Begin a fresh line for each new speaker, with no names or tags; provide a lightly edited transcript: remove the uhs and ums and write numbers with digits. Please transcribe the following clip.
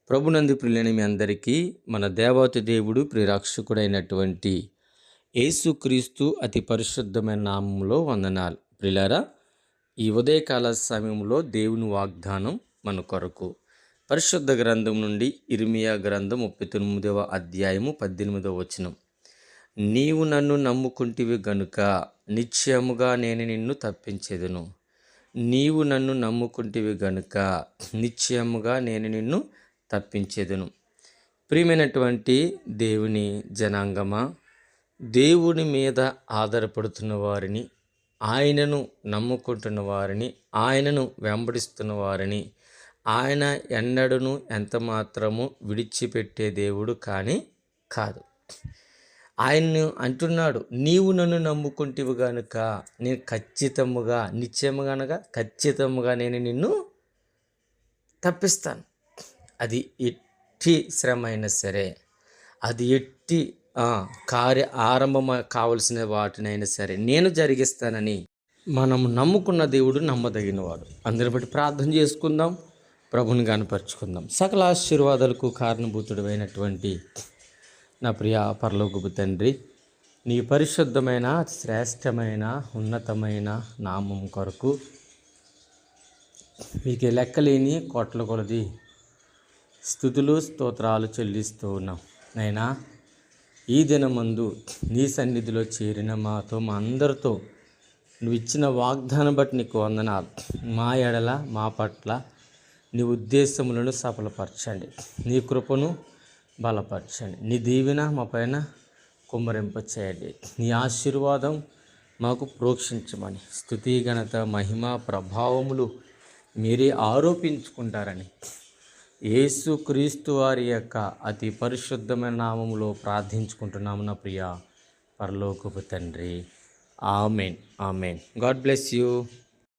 ప్రభునందు ప్రియులైన మీ అందరికీ మన దేవాతి దేవుడు ప్రియరక్షకుడైనటువంటి యేసుక్రీస్తు అతి పరిశుద్ధమైన నామంలో వందనాలు. ప్రియులారా, ఈ ఉదయకాల సమయంలో దేవుని వాగ్దానం మన కొరకు పరిశుద్ధ గ్రంథం నుండి ఇర్మియా గ్రంథం 39వ అధ్యాయము 18వ వచనం. నీవు నన్ను నమ్ముకుంటివి గనుక నిశ్చయముగా నేను నిన్ను తప్పించెదను. నీవు నన్ను నమ్ముకుంటివి గనుక నిశ్చయముగా నేను నిన్ను తప్పించేదను. ప్రియమైనటువంటి దేవుని జనాంగమా, దేవుని మీద ఆధారపడుతున్న వారిని, ఆయనను నమ్ముకుంటున్న వారిని, ఆయనను వెంబడిస్తున్న వారిని ఆయన ఎన్నడను ఎంత మాత్రము విడిచిపెట్టే దేవుడు కానీ కాదు. ఆయన్ను అంటున్నాడు, నీవు నన్ను నమ్ముకుంటివి గనుక నేను ఖచ్చితముగా, నిశ్చయముగా అనగా ఖచ్చితముగా నేను నిన్ను తప్పిస్తాను. అది ఎట్టి శ్రమ అయినా సరే, అది ఎట్టి కార్య ఆరంభం కావలసిన వాటినైనా సరే నేను జరిగిస్తానని మనం నమ్ముకున్న దేవుడు నమ్మదగినవాడు. అందరి బట్టి ప్రార్థన చేసుకుందాం, ప్రభుని గనపరుచుకుందాం. సకల ఆశీర్వాదాలకు కారణభూతుడు అయినటువంటి నా ప్రియ పరలోకపు తండ్రి, నీ పరిశుద్ధమైన శ్రేష్టమైన ఉన్నతమైన నామం కొరకు మీకు లెక్కలేని కోట్ల కొలది స్తుతులు స్తోత్రాలు చెల్లిస్తూ ఉన్నాం. నైనా ఈ దినమందు నీ సన్నిధిలో చేరిన మా అందరితో నువ్వు ఇచ్చిన వాగ్దానం బట్టి నీకు వందనాలు. మా ఎడల మా పట్ల నీ ఉద్దేశములను సఫలపరచండి, నీ కృపను బలపరచండి, నీ దీవెన మా పైన కుమ్మరింప చేయండి, నీ ఆశీర్వాదం మాకు ప్రోక్షించమని స్తుతి ఘనత మహిమ ప్రభావములు మీరే ఆరోపించుకుంటారని యేసుక్రీస్తు వారి యొక్క అతి పరిశుద్ధమైన నామములో ప్రార్థించుకుంటున్నాము నా ప్రియ పరలోకపు తండ్రి. Amen. Amen. God bless you.